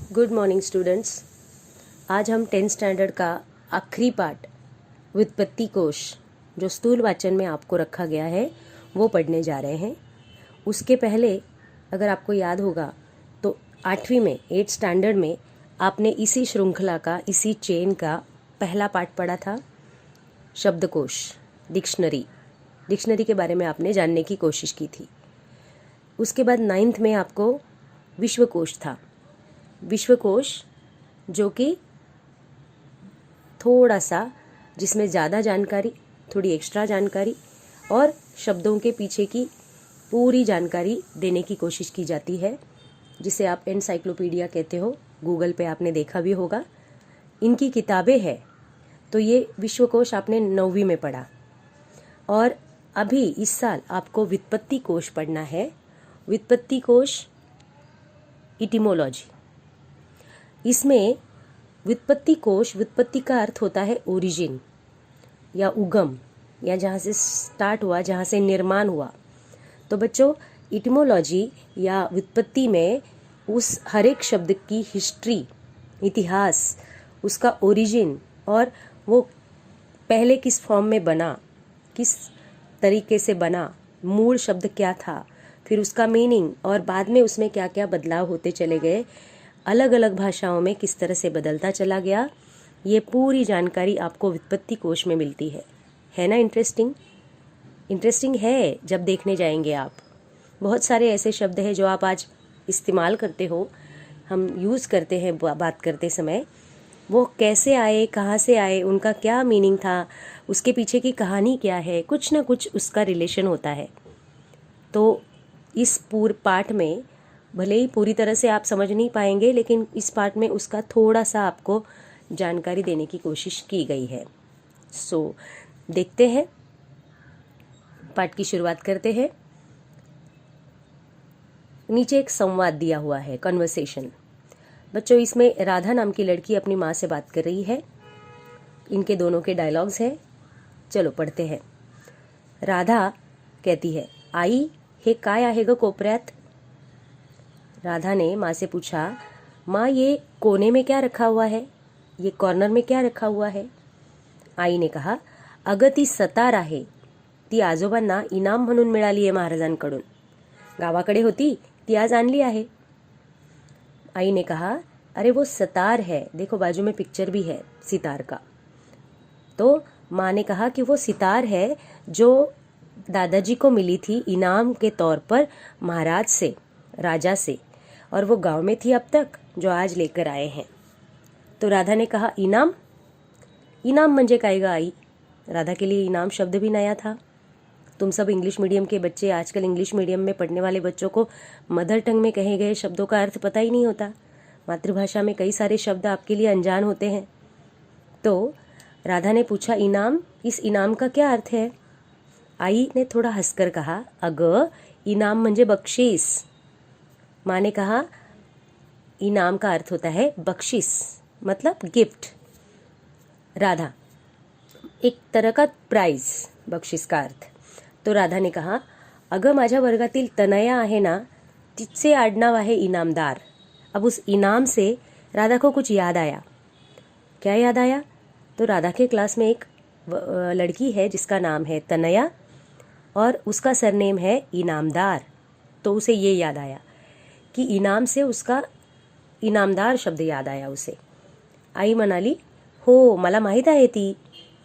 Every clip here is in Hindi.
Good morning students. आज हम 10th स्टैंडर्ड का आखिरी पार्ट व्युत्पत्ति कोश जो स्थूल वाचन में आपको रखा गया है वो पढ़ने जा रहे हैं। उसके पहले अगर आपको याद होगा तो 8वीं में 8th स्टैंडर्ड में आपने इसी श्रृंखला का, इसी चेन का पहला पार्ट पढ़ा था, शब्दकोश, डिक्शनरी के बारे में आपने जानने की कोशिश की थी। उसके बाद 9th में आपको विश्वकोश था। विश्वकोश जो कि थोड़ा सा, जिसमें ज़्यादा जानकारी, थोड़ी एक्स्ट्रा जानकारी और शब्दों के पीछे की पूरी जानकारी देने की कोशिश की जाती है, जिसे आप एनसाइक्लोपीडिया कहते हो। गूगल पे आपने देखा भी होगा, इनकी किताबें हैं। तो ये विश्वकोश आपने 9वीं में पढ़ा और अभी इस साल आपको व्युत्पत्ति कोश पढ़ना है। व्युत्पत्ति कोश, इटिमोलॉजी। इसमें व्युत्पत्ति कोश, व्युत्पत्ति का अर्थ होता है ओरिजिन या उगम, या जहाँ से स्टार्ट हुआ, जहाँ से निर्माण हुआ। तो बच्चों, इटिमोलॉजी या व्युत्पत्ति में उस हर एक शब्द की हिस्ट्री, इतिहास, उसका ओरिजिन और वो पहले किस फॉर्म में बना, किस तरीके से बना, मूल शब्द क्या था, फिर उसका मीनिंग और बाद में उसमें क्या क्या बदलाव होते चले गए, अलग अलग भाषाओं में किस तरह से बदलता चला गया, ये पूरी जानकारी आपको व्युत्पत्ति कोश में मिलती है ना। इंटरेस्टिंग है जब देखने जाएंगे आप। बहुत सारे ऐसे शब्द हैं जो आप आज इस्तेमाल करते हो, हम यूज़ करते हैं बात करते समय। वो कैसे आए, कहाँ से आए, उनका क्या मीनिंग था, उसके पीछे की कहानी क्या है, कुछ ना कुछ उसका रिलेशन होता है। तो इस पूरे पाठ में भले ही पूरी तरह से आप समझ नहीं पाएंगे, लेकिन इस पार्ट में उसका थोड़ा सा आपको जानकारी देने की कोशिश की गई है। सो देखते हैं, पाठ की शुरुआत करते हैं। नीचे एक संवाद दिया हुआ है, कन्वर्सेशन। बच्चों, इसमें राधा नाम की लड़की अपनी माँ से बात कर रही है। इनके दोनों के डायलॉग्स हैं, चलो पढ़ते हैं। राधा कहती है, आई हे काय आहे ग कोपऱ्यात। राधा ने माँ से पूछा, माँ ये कोने में क्या रखा हुआ है, ये कॉर्नर में क्या रखा हुआ है। आई ने कहा, अगं ती सतार आहे, ती आजोबांना इनाम म्हणून मिळाली आहे महाराजांकडून, गावाकडे होती ती आज आणली आहे। आई ने कहा, अरे वो सतार है, देखो बाजू में पिक्चर भी है सितार का। तो माँ ने कहा कि वो सितार है जो दादाजी को मिली थी इनाम के तौर पर महाराज से, राजा से, और वो गांव में थी अब तक, जो आज लेकर आए हैं। तो राधा ने कहा, इनाम म्हणजे काय ग आई। राधा के लिए इनाम शब्द भी नया था। तुम सब इंग्लिश मीडियम के बच्चे, आजकल इंग्लिश मीडियम में पढ़ने वाले बच्चों को मदर टंग में कहे गए शब्दों का अर्थ पता ही नहीं होता। मातृभाषा में कई सारे शब्द आपके लिए अनजान होते हैं। तो राधा ने पूछा, इनाम, इस इनाम का क्या अर्थ है। आई ने थोड़ा हंसकर कहा, अगं इनाम म्हणजे बख्शीस। माँ ने कहा, इनाम का अर्थ होता है बख्शिस, मतलब गिफ्ट। राधा, एक तरह का प्राइज, बख्शिस का अर्थ। तो राधा ने कहा, अगं माझ्या वर्गातील तनया आहे ना, तिचे आडनाव आहे इनामदार। अब उस इनाम से राधा को कुछ याद आया। क्या याद आया? तो राधा के क्लास में एक लड़की है जिसका नाम है तनया और उसका सरनेम है इनामदार। तो उसे ये याद आया कि इनाम से उसका इनामदार शब्द याद आया उसे। आई म्हणाली, हो मला माहीत आहे ती।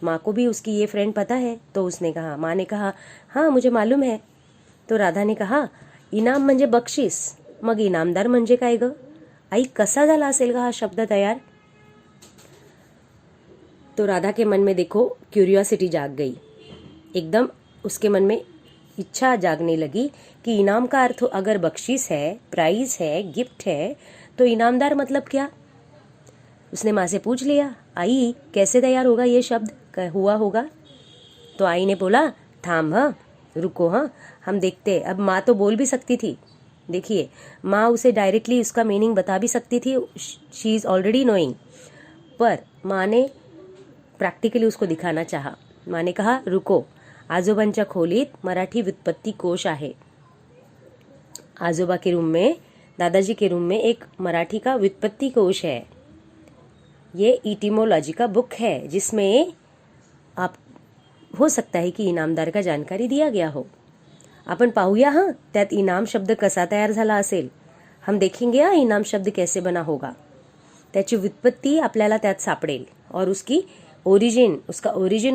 माँ को भी उसकी ये फ्रेंड पता है। तो उसने कहा, माँ ने कहा, हाँ मुझे मालूम है। तो राधा ने कहा, इनाम म्हणजे बक्षीस, मग इनामदार म्हणजे काय ग? आई कसा झाला असेल ग हा शब्द तयार? तो राधा के मन में देखो क्यूरियोसिटी जाग गई, एकदम उसके मन में इच्छा जागने लगी कि इनाम का अर्थ अगर बख्शीस है, प्राइज है, गिफ्ट है, तो इनामदार मतलब क्या। उसने माँ से पूछ लिया, आई कैसे तैयार होगा ये शब्द, हुआ होगा। तो आई ने बोला, थाम, हाँ रुको, हाँ हम देखते। अब माँ तो बोल भी सकती थी, देखिए माँ उसे डायरेक्टली उसका मीनिंग बता भी सकती थी, शी इज़ ऑलरेडी नोइंग, पर माँ ने प्रैक्टिकली उसको दिखाना चाहा। माँ ने कहा, रुको, आजोबांच्या खोलीत मराठी व्युत्पत्ती कोश आहे। आजोबा के रूम में दादाजी के रूम में एक मराठी का व्युत्पत्ति कोश है, ये इटिमोलॉजी का बुक है जिसमें आप हो सकता है की इनामदार का जानकारी दिया गया हो. आपण पाहूया हां त्यात इनाम शब्द कसा तयार झाला असेल. हम देखेंगे हा इनाम शब्द कैसे बना होगा. त्याची व्युत्पत्ति आपल्याला त्यात सापडेल और उसकी ओरिजिन,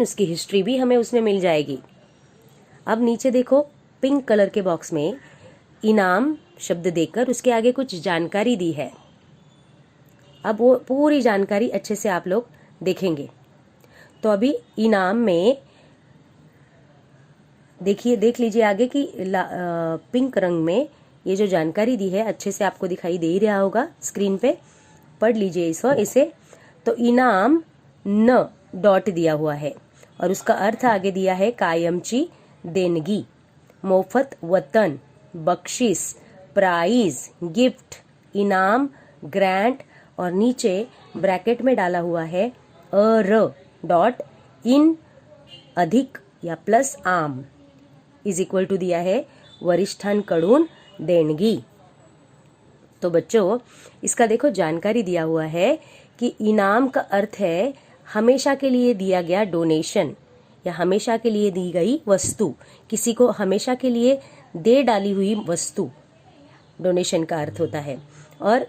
उसकी हिस्ट्री भी हमें उसमें मिल जाएगी. अब नीचे देखो पिंक कलर के बॉक्स में इनाम शब्द देकर उसके आगे कुछ जानकारी दी है. अब वो पूरी जानकारी अच्छे से आप लोग देखेंगे. तो अभी इनाम में देखिए, देख लीजिए आगे कि पिंक रंग में ये जो जानकारी दी है अच्छे से आपको दिखाई दे ही रहा होगा स्क्रीन पे. पढ़ लीजिए इसे. तो इनाम न डॉट दिया हुआ है और उसका अर्थ आगे दिया है कायमची देणगी, मोफत वतन, बख्शिस, प्राइज, गिफ्ट, इनाम, ग्रांट और नीचे ब्रैकेट में डाला हुआ है डॉट इन अधिक या प्लस आम इज इक्वल टू दिया है वरिष्ठांकडून देणगी. तो बच्चों इसका देखो जानकारी दिया हुआ है कि इनाम का अर्थ है हमेशा के लिए दिया गया डोनेशन या हमेशा के लिए दी गई वस्तु, किसी को हमेशा के लिए दे डाली हुई वस्तु डोनेशन का अर्थ होता है. और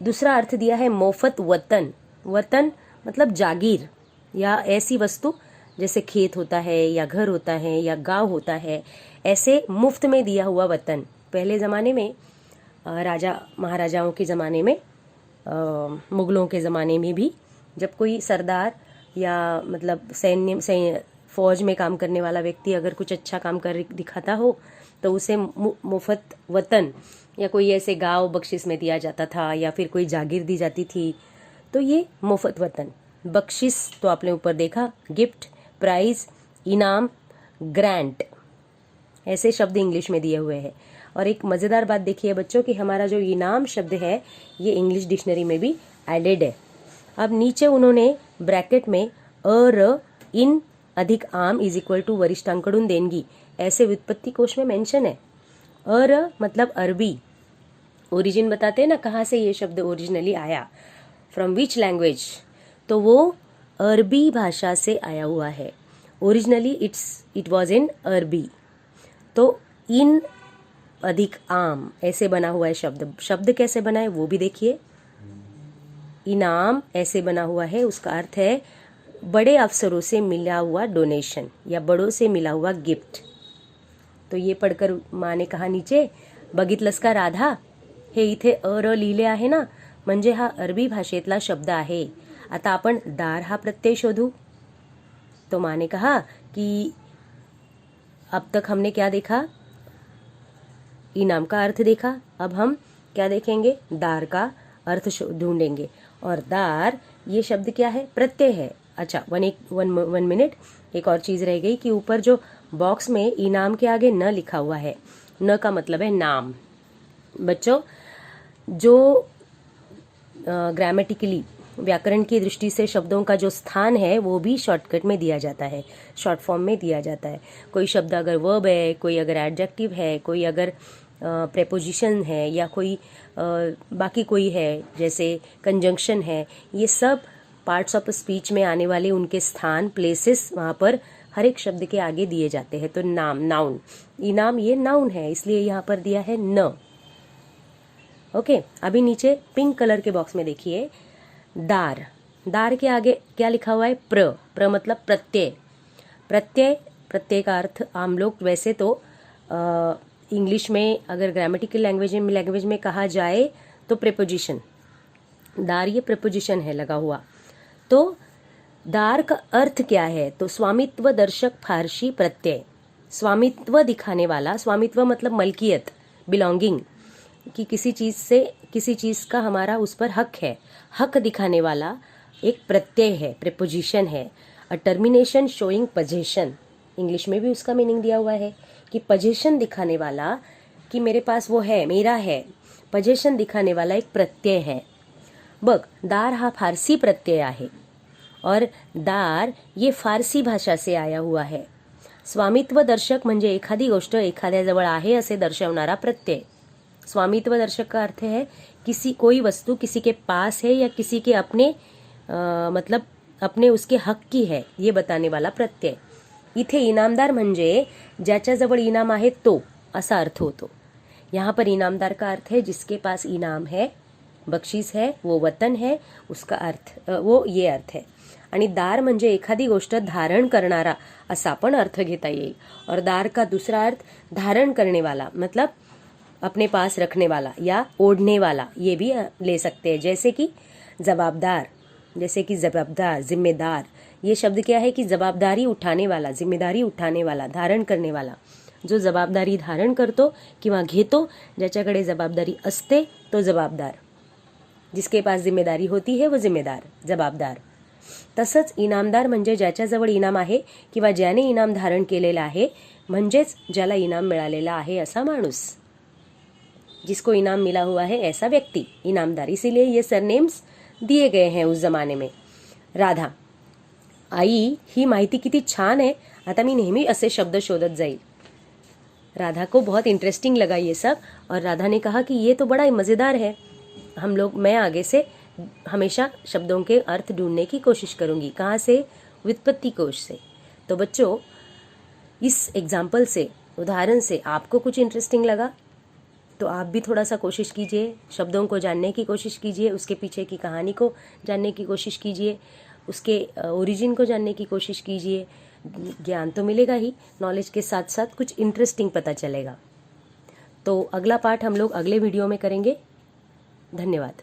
दूसरा अर्थ दिया है मोफत वतन. वतन मतलब जागीर या ऐसी वस्तु जैसे खेत होता है या घर होता है या गांव होता है, ऐसे मुफ्त में दिया हुआ वतन. पहले ज़माने में राजा महाराजाओं के ज़माने में, मुगलों के ज़माने में भी जब कोई सरदार या मतलब फौज में काम करने वाला व्यक्ति अगर कुछ अच्छा काम कर दिखाता हो तो उसे मुफ्त वतन या कोई ऐसे गांव बख्शिश में दिया जाता था या फिर कोई जागीर दी जाती थी. तो ये मुफ्त वतन. बख्शिश तो आपने ऊपर देखा, गिफ्ट, प्राइज, इनाम, ग्रांट, ऐसे शब्द इंग्लिश में दिए हुए हैं. और एक मज़ेदार बात देखिए बच्चों कि हमारा जो इनाम शब्द है ये इंग्लिश डिक्शनरी में भी एडेड है. अब नीचे उन्होंने ब्रैकेट में इन अधिक आम इज इक्वल टू वरिष्ठांकडून देणगी ऐसे व्युत्पत्ति कोश में मेंशन है. मतलब अरबी. ओरिजिन बताते हैं ना कहाँ से ये शब्द ओरिजिनली आया, फ्रॉम विच लैंग्वेज. तो वो अरबी भाषा से आया हुआ है. ओरिजिनली इट वाज इन अरबी. तो इन अधिक आम ऐसे बना हुआ है शब्द. शब्द कैसे बना है वो भी देखिए. इनाम ऐसे बना हुआ है, उसका अर्थ है बड़े अफसरों से मिला हुआ डोनेशन या बड़ों से मिला हुआ गिफ्ट. तो ये पढ़कर माँ ने कहा नीचे बघितलंस का राधा, हे इथे लिहिले आहे ना, म्हणजे हा अरबी भाषेतला शब्द आहे. आता आपण दार हा प्रत्यय शोधू. तो माँ ने कहा कि अब तक हमने क्या देखा, इनाम का अर्थ देखा, अब हम क्या देखेंगे, दार का अर्थ ढूंढेंगे. और दार ये शब्द क्या है, प्रत्यय है. अच्छा वन मिनट, एक और चीज़ रह गई कि ऊपर जो बॉक्स में इनाम के आगे न लिखा हुआ है, न का मतलब है नाम. बच्चों जो ग्रामेटिकली व्याकरण की दृष्टि से शब्दों का जो स्थान है वो भी शॉर्टकट में दिया जाता है, शॉर्ट फॉर्म में दिया जाता है. कोई शब्द अगर वर्ब है, कोई अगर एडजेक्टिव है, कोई अगर प्रेपोजिशन है या कोई बाकी कोई है जैसे कंजंक्शन है, ये सब पार्ट्स ऑफ स्पीच में आने वाले उनके स्थान, प्लेसेस, वहाँ पर हर एक शब्द के आगे दिए जाते हैं. तो नाम, नाउन, इनाम ये नाउन है इसलिए यहाँ पर दिया है न. ओके. अभी नीचे पिंक कलर के बॉक्स में देखिए दार. दार के आगे क्या लिखा हुआ है, प्र मतलब प्रत्यय. प्रत्यय का अर्थ आम लोग वैसे तो इंग्लिश में अगर ग्रामेटिकल लैंग्वेज में कहा जाए तो प्रेपोजिशन. दार ये प्रेपोजिशन है लगा हुआ. तो दार का अर्थ क्या है, तो स्वामित्व दर्शक फारसी प्रत्यय. स्वामित्व दिखाने वाला, स्वामित्व मतलब मलकियत, बिलोंगिंग, कि किसी चीज़ का हमारा उस पर हक है, हक दिखाने वाला एक प्रत्यय है, प्रेपोजिशन है. अ टर्मिनेशन शोइंग पोजेशन, इंग्लिश में भी उसका मीनिंग दिया हुआ है कि पोजेशन दिखाने वाला, कि मेरे पास वो है, मेरा है. पोजेशन दिखाने वाला एक प्रत्यय है. बघ, दार हा फारसी प्रत्यय आहे और दार ये फारसी भाषा से आया हुआ है. स्वामित्व दर्शक म्हणजे एखादी गोष्ट एखाद्याजवळ आहे असे दर्शवणारा प्रत्यय. स्वामित्व दर्शक का अर्थ है कोई वस्तु किसी के पास है या किसी के अपने मतलब अपने उसके हक की है, ये बताने वाला प्रत्यय। इथे इनामदार म्हणजे ज्याच्याजवळ इनाम आहे तो, असा अर्थ होतो। यहाँ पर इनामदार का अर्थ है जिसके पास इनाम है, बक्षीस है, वो वतन है, उसका अर्थ वो ये अर्थ है। आणि दार म्हणजे एखादी गोष्ट धारण करणारा असा पण अर्थ घेता येईल। और दार का दूसरा अर्थ धारण करने वाला, मतलब अपने पास रखने वाला या ओढ़ने वाला, ये भी ले सकते हैं। जैसे कि जवाबदार, जिम्मेदार, ये शब्द क्या है कि जबाबदारी उठाने वाला, जिम्मेदारी उठाने वाला, धारण करने वाला। जो जबाबदारी धारण करतो किंवा घेतो, ज्याच्याकडे जबाबदारी असते तो जबाबदार, जिसके पास जिम्मेदारी होती है वो जिम्मेदार, जबाबदार। तसंच इनामदार म्हणजे ज्याच्याजवळ इनाम आहे किंवा ज्याने इनाम धारण केलेलं आहे, म्हणजेच ज्याला इनाम मिळालेला आहे असा माणूस। जिसको इनाम मिला हुआ है ऐसा व्यक्ति इनामदार, इसीलिए ये सरनेम्स दिए गए हैं उस जमाने में। राधा, आई ही माहिती किती छान है, आता मी नेहमी असे शब्द शोधत जाईल। राधा को बहुत इंटरेस्टिंग लगा ये सब, और राधा ने कहा कि ये तो बड़ा मज़ेदार है, मैं आगे से हमेशा शब्दों के अर्थ ढूंढने की कोशिश करूंगी। कहाँ से? व्युत्पत्ति कोश से। तो बच्चों, इस एग्जाम्पल से, उदाहरण से आपको कुछ इंटरेस्टिंग लगा तो आप भी थोड़ा सा कोशिश कीजिए, शब्दों को जानने की कोशिश कीजिए, उसके पीछे की कहानी को जानने की कोशिश कीजिए, उसके ओरिजिन को जानने की कोशिश कीजिए। ज्ञान तो मिलेगा ही, नॉलेज के साथ साथ कुछ इंटरेस्टिंग पता चलेगा। तो अगला पार्ट हम लोग अगले वीडियो में करेंगे। धन्यवाद।